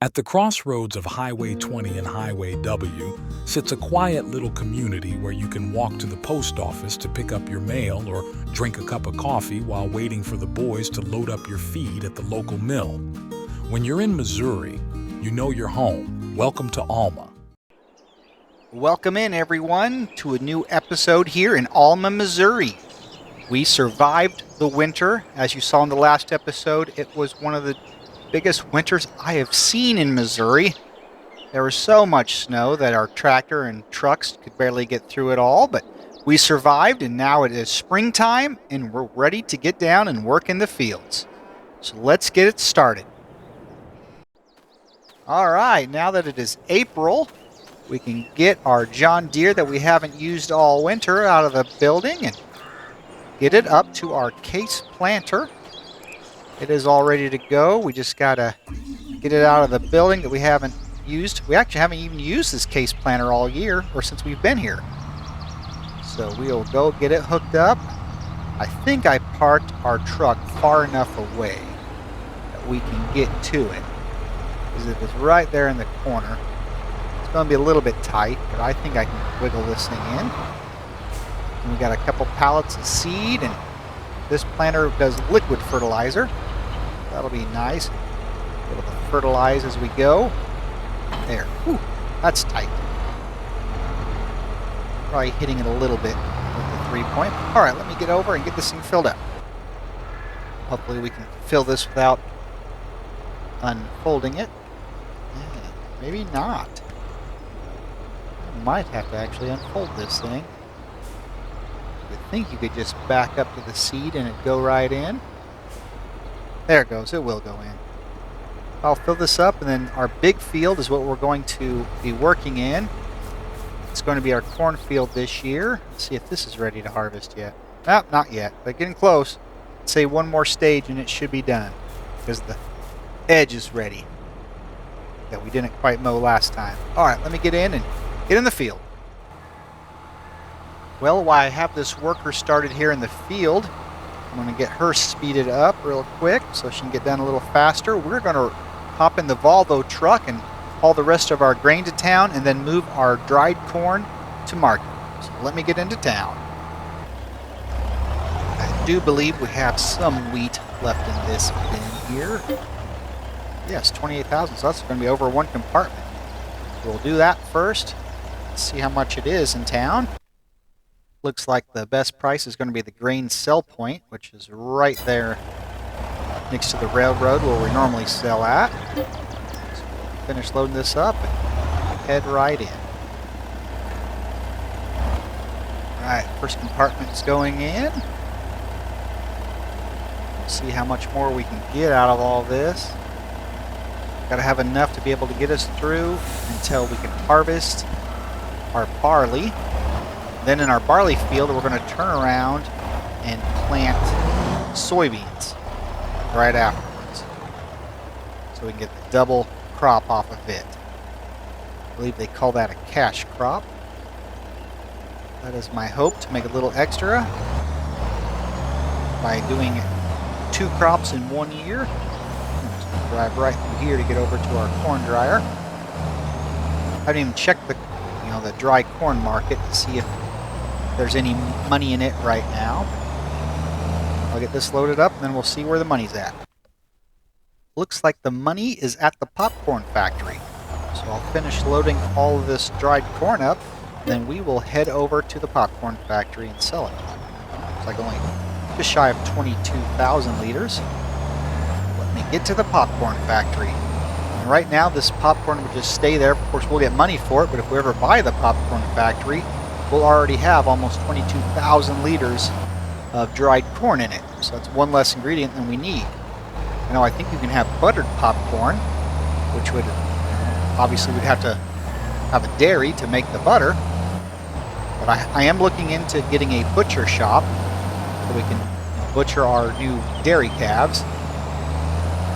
At the crossroads of Highway 20 and Highway W sits a quiet little community where you can walk to the post office to pick up your mail or drink a cup of coffee while waiting for the boys to load up your feed at the local mill. When you're in Missouri, you know you're home. Welcome to Alma. Welcome in, everyone, to a new episode here in Alma, Missouri. We survived the winter. As you saw in the last episode, it was one of the biggest winters I have seen in Missouri. There was so much snow that our tractor and trucks could barely get through it all, but we survived, and now it is springtime, and we're ready to get down and work in the fields. So let's get it started. All right, now that it is April, we can get our John Deere that we haven't used all winter out of the building and get it up to our case planter. It is all ready to go. We just got to get it out of the building that we haven't used. We actually haven't even used this case planter all year or since we've been here. So we'll go get it hooked up. I think I parked our truck far enough away that we can get to it, because it is right there in the corner. It's going to be a little bit tight, but I think I can wiggle this thing in. And we got a couple pallets of seed, and this planter does liquid fertilizer. That'll be nice. Be able to fertilize as we go. There. Whew, that's tight. Probably hitting it a little bit with the 3-point. All right, let me get over and get this thing filled up. Hopefully we can fill this without unfolding it. Yeah, maybe not. I might have to actually unfold this thing. I think you could just back up to the seed and it go right in. There it goes. It will go in. I'll fill this up, and then our big field is what we're going to be working in. It's going to be our cornfield this year. Let's see if this is ready to harvest yet. No, not yet, but getting close. Let's say one more stage and it should be done, because the edge is ready that we didn't quite mow last time. All right, let me get in and get in the field. Well, while I have this worker started here in the field, I'm going to get her speeded up real quick so she can get done a little faster. We're going to hop in the Volvo truck and haul the rest of our grain to town and then move our dried corn to market. So let me get into town. I do believe we have some wheat left in this bin here. Yes, 28,000, so that's going to be over one compartment. We'll do that first. Let's see how much it is in town. Looks like the best price is going to be the grain sell point, which is right there next to the railroad where we normally sell at. So we'll finish loading this up and head right in. Alright, first compartment's going in. See how much more we can get out of all this. Got to have enough to be able to get us through until we can harvest our barley. Then in our barley field, we're going to turn around and plant soybeans right afterwards, so we can get the double crop off of it. I believe they call that a cash crop. That is my hope, to make a little extra by doing 2 crops in 1 year. I'm just going to drive right through here to get over to our corn dryer. I haven't even checked the dry corn market to see if there's any money in it right now. I'll get this loaded up and then we'll see where the money's at. Looks like the money is at the popcorn factory. So I'll finish loading all of this dried corn up, then we will head over to the popcorn factory and sell it. Looks like only just shy of 22,000 liters. Let me get to the popcorn factory. And right now this popcorn will just stay there. Of course we'll get money for it, but if we ever buy the popcorn factory, we'll already have almost 22,000 liters of dried corn in it. So that's one less ingredient than we need. I think you can have buttered popcorn, which would, obviously we'd have to have a dairy to make the butter. But I am looking into getting a butcher shop so we can butcher our new dairy calves.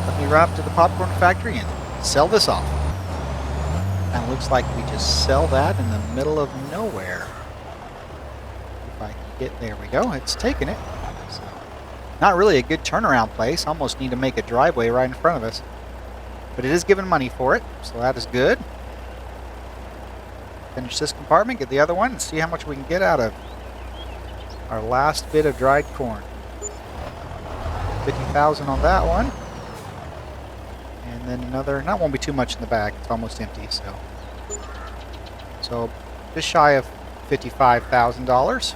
Let me run up to the popcorn factory and sell this off. And it looks like we just sell that in the middle of nowhere. If I can get, there we go, it's taking it. So, not really a good turnaround place. Almost need to make a driveway right in front of us. but it is giving money for it, so that is good. Finish this compartment, get the other one, and see how much we can get out of our last bit of dried corn. 50,000 on that one. And then another, that won't be too much in the bag, it's almost empty, so just shy of $55,000.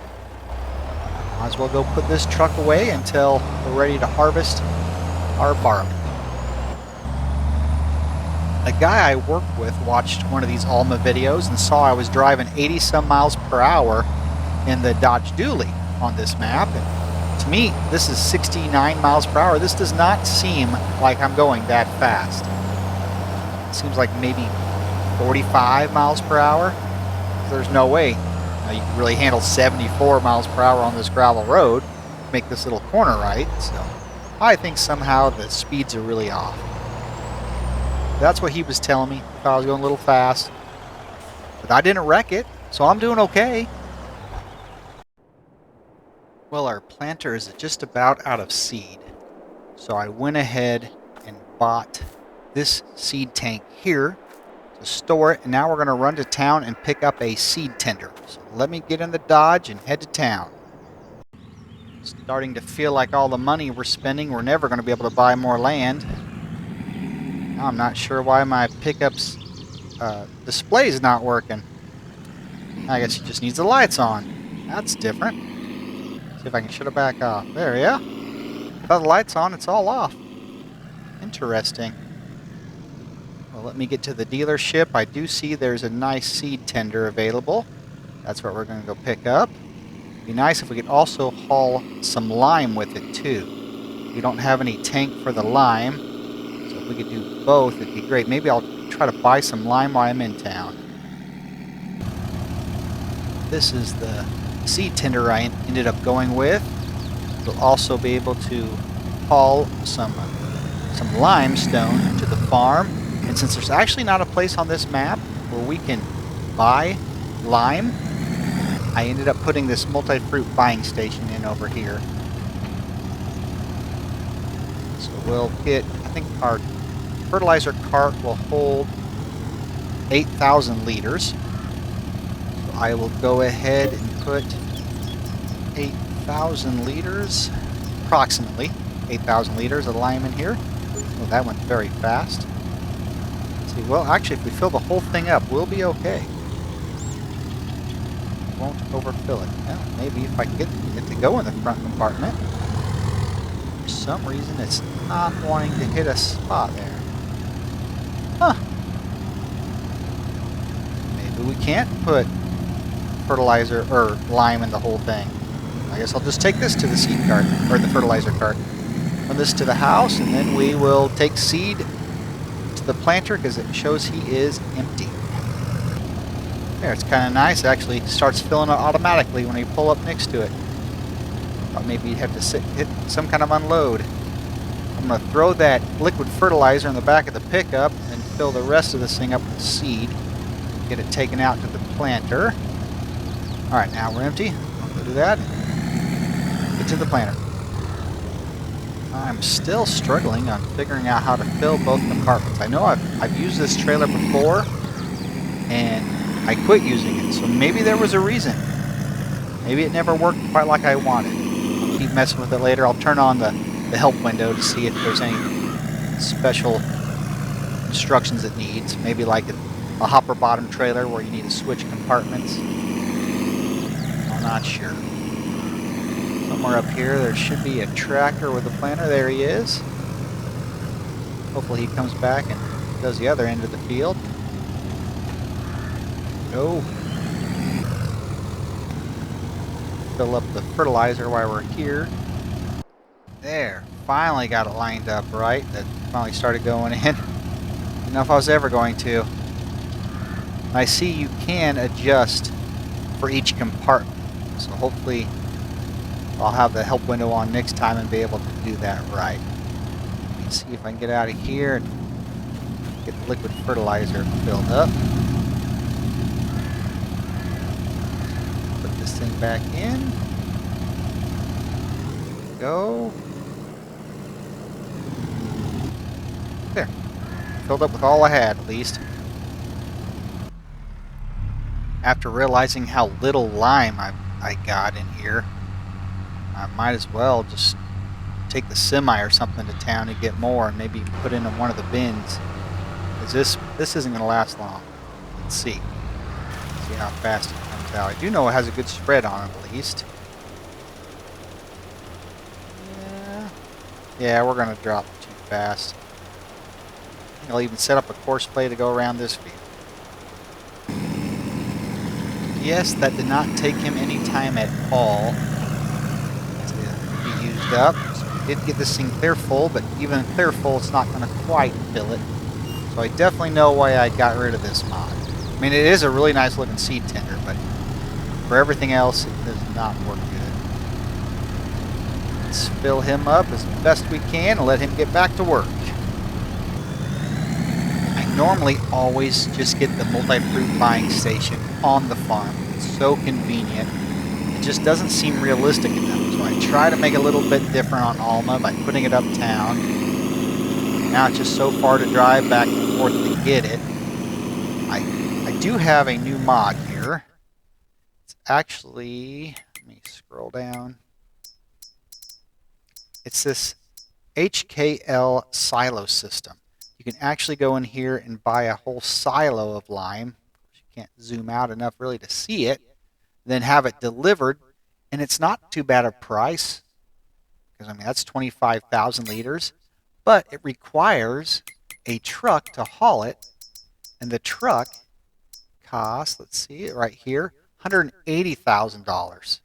Might as well go put this truck away until we're ready to harvest our barley. A guy I work with watched one of these Alma videos and saw I was driving 80 some miles per hour in the Dodge Dually on this map. And to me, this is 69 miles per hour. This does not seem like I'm going that fast. It seems like maybe 45 miles per hour. There's no way you can really handle 74 miles per hour on this gravel road, make this little corner right. So I think somehow the speeds are really off. That's what he was telling me. If I was going a little fast. But I didn't wreck it, so I'm doing okay. Well, our planter is just about out of seed. So I went ahead and bought this seed tank here to store it. And now we're going to run to town and pick up a seed tender. So let me get in the Dodge and head to town. Starting to feel like all the money we're spending, we're never going to be able to buy more land. I'm not sure why my pickup's display is not working. I guess it just needs the lights on. That's different. See if I can shut it back off. There, yeah. Without the lights on, it's all off. Interesting. Well, let me get to the dealership. I do see there's a nice seed tender available. That's what we're going to go pick up. It'd be nice if we could also haul some lime with it, too. We don't have any tank for the lime. If we could do both, it'd be great. Maybe I'll try to buy some lime while I'm in town. This is the seed tender I ended up going with. We'll also be able to haul some limestone to the farm. And since there's actually not a place on this map where we can buy lime, I ended up putting this multi-fruit buying station in over here. So we'll get, I think our fertilizer cart will hold 8,000 liters. So I will go ahead and put 8,000 liters, approximately 8,000 liters of lime in here. Oh, that went very fast. Let's see, well, actually, if we fill the whole thing up, we'll be okay. Won't overfill it. Well, maybe if I can get it to go in the front compartment. For some reason, it's not wanting to hit a spot there. Huh. Maybe we can't put fertilizer or lime in the whole thing. I guess I'll just take this to the seed cart, or the fertilizer cart. Run this to the house, and then we will take seed to the planter because it shows he is empty. There, it's kind of nice. It actually starts filling it automatically when you pull up next to it. Thought maybe you'd have to hit some kind of unload. I'm going to throw that liquid fertilizer in the back of the pickup and fill the rest of this thing up with seed. Get it taken out to the planter. Alright, now we're empty. I'll go do that. Get to the planter. I'm still struggling on figuring out how to fill both compartments. I know I've used this trailer before, and I quit using it, so maybe there was a reason. Maybe it never worked quite like I wanted. I'll keep messing with it later. I'll turn on the help window to see if there's any special instructions it needs. Maybe like a hopper bottom trailer where you need to switch compartments. I'm not sure. Somewhere up here there should be a tractor with a planter. There he is. Hopefully he comes back and does the other end of the field. Go. Fill up the fertilizer while we're here. There, finally got it lined up right. That finally started going in. Didn't know if I was ever going to. I see you can adjust for each compartment. So hopefully I'll have the help window on next time and be able to do that right. Let me see if I can get out of here and get the liquid fertilizer filled up. Put this thing back in. Go. There. filled up with all I had, at least. After realizing how little lime I got in here, I might as well just take the semi or something to town and get more, and maybe put in one of the bins. Because this isn't going to last long. Let's see. See how fast it comes out. I do know it has a good spread on it, at least. Yeah, we're going to drop too fast. I think I'll even set up a course play to go around this field. Yes, that did not take him any time at all to be used up. So we did get this thing clear full, but even clear full, it's not going to quite fill it. So I definitely know why I got rid of this mod. I mean, it is a really nice looking seed tender, but for everything else, it does not work good. Let's fill him up as best we can and let him get back to work. I normally always just get the multi-fruit buying station on the farm. It's so convenient. It just doesn't seem realistic enough. So I try to make it a little bit different on Alma by putting it uptown. Now it's just so far to drive back and forth to get it. I do have a new mod here. It's actually, let me scroll down. It's this HKL silo system. You can actually go in here and buy a whole silo of lime. You can't zoom out enough really to see it. Then have it delivered, and it's not too bad a price. Because, I mean, that's 25,000 liters. But it requires a truck to haul it. And the truck costs, let's see it right here, $180,000.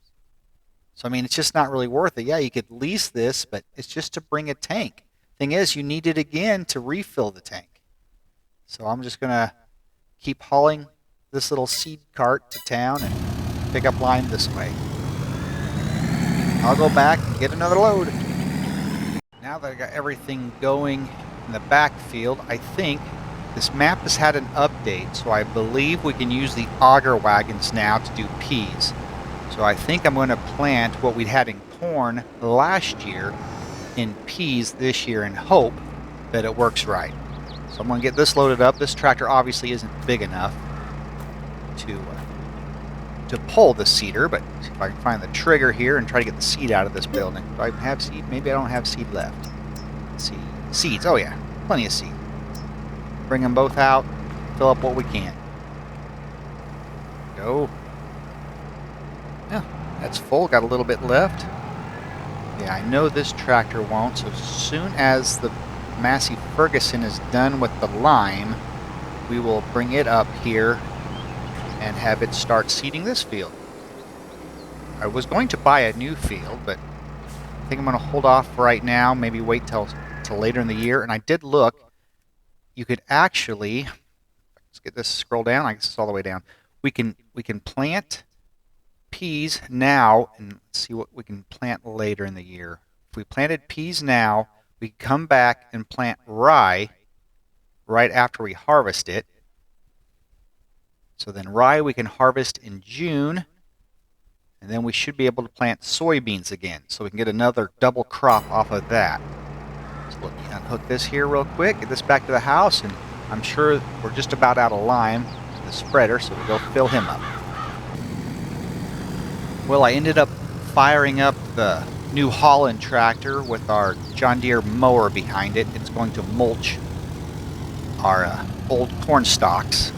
So, I mean, it's just not really worth it. Yeah, you could lease this, but it's just to bring a tank. Thing is, you need it again to refill the tank. So I'm just going to keep hauling this little seed cart to town and pick up lime this way. I'll go back and get another load. Now that I got everything going in the backfield, I think this map has had an update. So I believe we can use the auger wagons now to do peas. So I think I'm going to plant what we had in corn last year in peas this year and hope that it works right. So I'm going to get this loaded up. This tractor obviously isn't big enough to pull the seeder, but see if I can find the trigger here and try to get the seed out of this building. Do I even have seed? Maybe I don't have seed left. Let's see. Seeds. Oh yeah, plenty of seed. Bring them both out, fill up what we can. Go. Yeah, that's full. Got a little bit left. Yeah, I know this tractor won't, so as soon as the Massey Ferguson is done with the lime, we will bring it up here and have it start seeding this field. I was going to buy a new field, but I think I'm going to hold off right now, maybe wait till later in the year. And I did look, you could actually, let's get this, scroll down, I guess it's all the way down. We can plant peas now and see what we can plant later in the year. If we planted peas now, we come back and plant rye right after we harvest it. So then rye we can harvest in June, and then we should be able to plant soybeans again, so we can get another double crop off of that. So let me unhook this here real quick, get this back to the house, and I'm sure we're just about out of lime in the spreader, so we'll go fill him up. Well, I ended up firing up the New Holland tractor with our John Deere mower behind it. It's going to mulch our old corn stalks.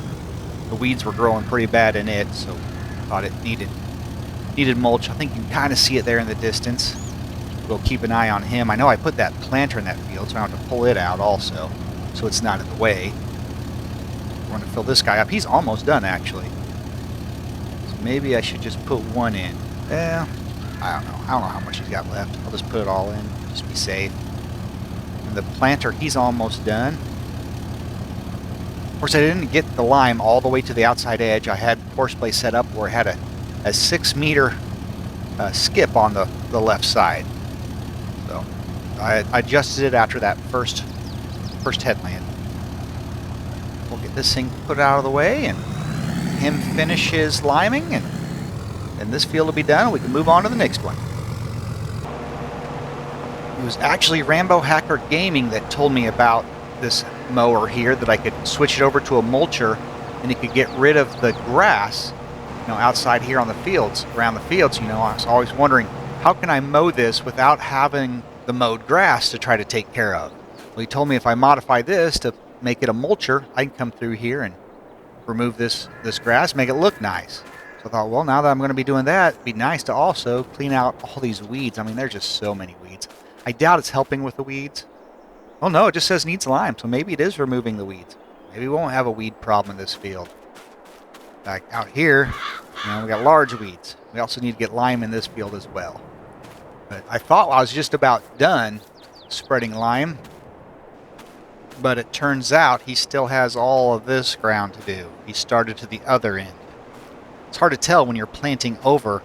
The weeds were growing pretty bad in it, so I thought it needed mulch. I think you can kind of see it there in the distance. We'll keep an eye on him. I know I put that planter in that field, so I have to pull it out also, so it's not in the way. We're going to fill this guy up. He's almost done, actually. So maybe I should just put one in. I don't know. I don't know how much he's got left. I'll just put it all in, just be safe. And the planter, he's almost done. Of course, I didn't get the lime all the way to the outside edge. I had horseplay set up where it had a 6-meter skip on the left side. So I adjusted it after that first headland. We'll get this thing put out of the way and him finish his liming, and this field will be done. We can move on to the next one. It was actually Rambo Hacker Gaming that told me about this mower here that I could switch it over to a mulcher, and it could get rid of the grass, outside here on the fields, around the fields. I was always wondering, how can I mow this without having the mowed grass to try to take care of? Well, he told me if I modify this to make it a mulcher, I can come through here and remove this grass, make it look nice. So I thought, well, now that I'm going to be doing that, it'd be nice to also clean out all these weeds. I mean, there's just so many weeds. I doubt it's helping with the weeds. Oh no, it just says needs lime, so maybe it is removing the weeds. Maybe we won't have a weed problem in this field. Like out here, we got large weeds. We also need to get lime in this field as well. But I thought I was just about done spreading lime, but it turns out he still has all of this ground to do. He started to the other end. It's hard to tell when you're planting over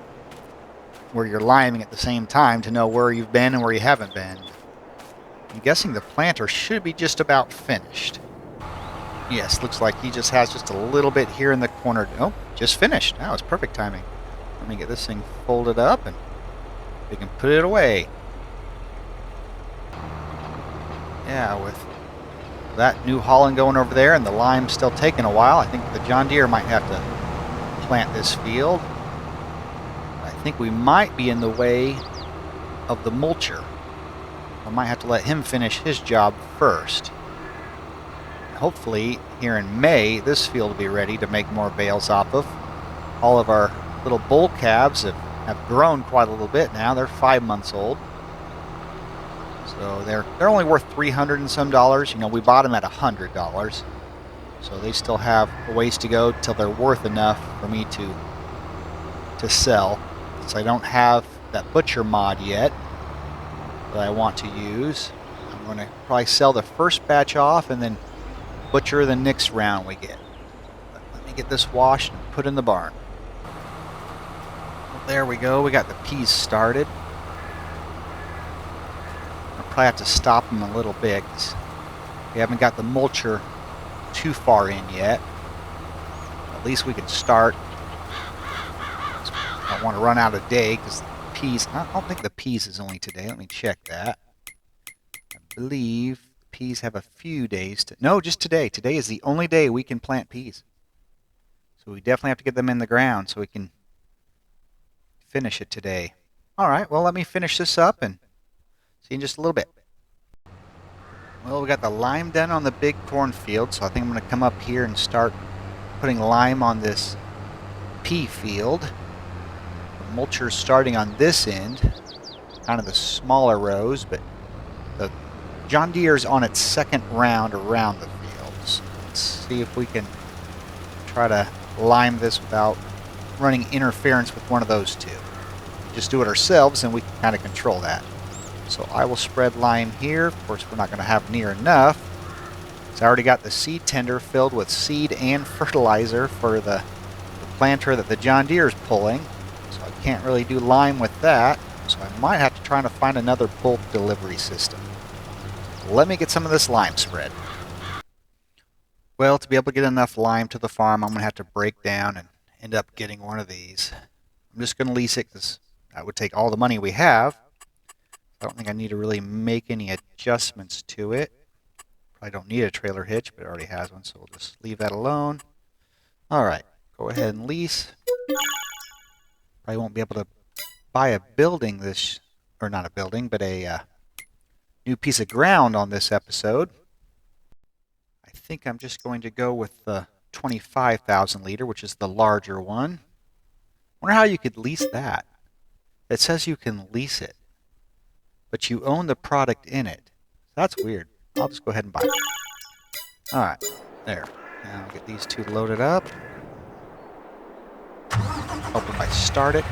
where you're liming at the same time to know where you've been and where you haven't been. I'm guessing the planter should be just about finished. Yes, looks like he just has just a little bit here in the corner. Oh, just finished. Now it's perfect timing. Let me get this thing folded up and we can put it away. Yeah, with that New Holland going over there and the lime still taking a while, I think the John Deere might have to plant this field. I think we might be in the way of the mulcher. I might have to let him finish his job first. Hopefully, here in May, this field will be ready to make more bales off of. All of our little bull calves have grown quite a little bit now. They're 5 months old. So they're only worth $300 and some dollars. We bought them at $100. So they still have a ways to go till they're worth enough for me to sell. So I don't have that butcher mod yet that I want to use. I'm going to probably sell the first batch off and then butcher the next round we get. But let me get this washed and put in the barn. Well, there we go. We got the peas started. I'll probably have to stop them a little bit because we haven't got the mulcher too far in yet. At least we can start. I don't want to run out of day because the peas, I don't think the peas is only today. Let me check that. I believe peas have a few days to, no, just today. Today is the only day we can plant peas. So we definitely have to get them in the ground so we can finish it today. All right, well, let me finish this up and see you in just a little bit. Well, we got the lime done on the big cornfield, so I think I'm going to come up here and start putting lime on this pea field. The mulcher's starting on this end, kind of the smaller rows, but the John Deere's on its second round around the fields. Let's see if we can try to lime this without running interference with one of those two. Just do it ourselves and we can kind of control that. So I will spread lime here. Of course, we're not going to have near enough. So I already got the seed tender filled with seed and fertilizer for the planter that the John Deere is pulling. So I can't really do lime with that. So I might have to try to find another bulk delivery system. Let me get some of this lime spread. Well, to be able to get enough lime to the farm, I'm going to have to break down and end up getting one of these. I'm just going to lease it because that would take all the money we have. I don't think I need to really make any adjustments to it. I don't need a trailer hitch, but it already has one, so we'll just leave that alone. All right, go ahead and lease. Probably won't be able to buy a building this, or not a building, but a new piece of ground on this episode. I think I'm just going to go with the 25,000 liter, which is the larger one. Wonder how you could lease that. It says you can lease it, but you own the product in it. That's weird. I'll just go ahead and buy it. Alright, there. Now I'll get these two loaded up. Hope if I start it,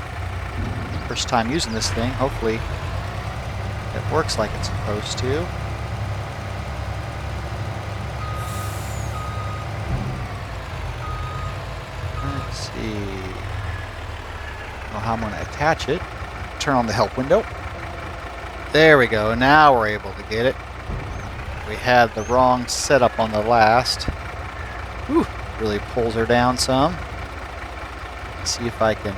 first time using this thing, hopefully it works like it's supposed to. Let's see. I don't know how I'm going to attach it. Turn on the help window. There we go. Now we're able to get it. We had the wrong setup on the last. Whew, really pulls her down some. Let's see if I can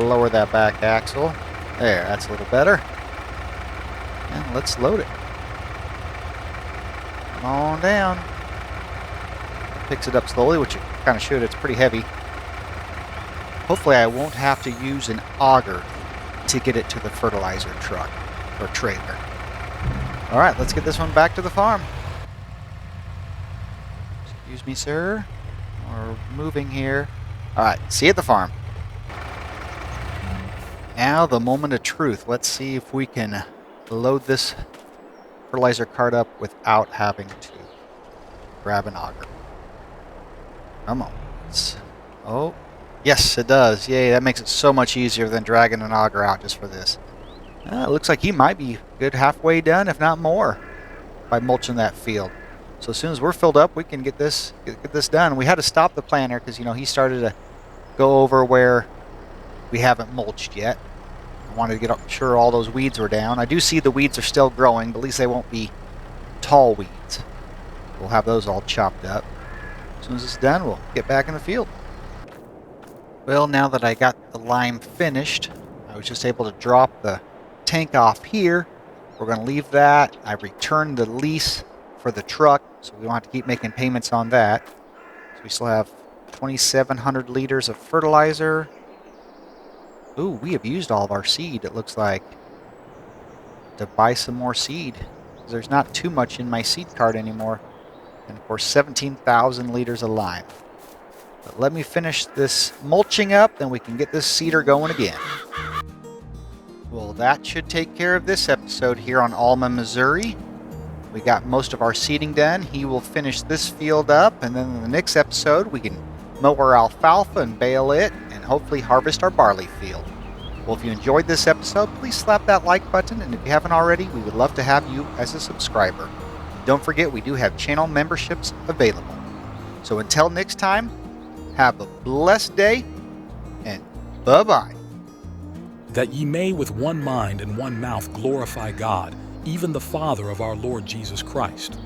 lower that back axle. There, that's a little better. And let's load it. Come on down. picks it up slowly, which it kind of should. It's pretty heavy. Hopefully I won't have to use an auger to get it to the fertilizer truck or trailer. All right, let's get this one back to the farm. Excuse me, sir. We're moving here. All right, see you at the farm. Now the moment of truth. Let's see if we can load this fertilizer cart up without having to grab an auger. Come on. Oh, yes, it does. Yay, that makes it so much easier than dragging an auger out just for this. It looks like he might be good halfway done, if not more, by mulching that field. So as soon as we're filled up, we can get this done. We had to stop the planter because, he started to go over where we haven't mulched yet. I wanted to get sure all those weeds were down. I do see the weeds are still growing, but at least they won't be tall weeds. We'll have those all chopped up. As soon as it's done, we'll get back in the field. Well, now that I got the lime finished, I was just able to drop the tank off here. We're going to leave that. I returned the lease for the truck, so we don't have to keep making payments on that. So we still have 2,700 liters of fertilizer. Ooh, we have used all of our seed, it looks like, to buy some more seed. There's not too much in my seed cart anymore. And of course, 17,000 liters of lime. But let me finish this mulching up, then we can get this seeder going again. Well, that should take care of this episode here on Alma, Missouri. We got most of our seeding done. He will finish this field up, and then in the next episode we can mow our alfalfa and bale it, and hopefully harvest our barley field. Well, if you enjoyed this episode, please slap that like button, and if you haven't already, we would love to have you as a subscriber. Don't forget, we do have channel memberships available. So until next time, have a blessed day, and bye-bye. That ye may with one mind and one mouth glorify God, even the Father of our Lord Jesus Christ.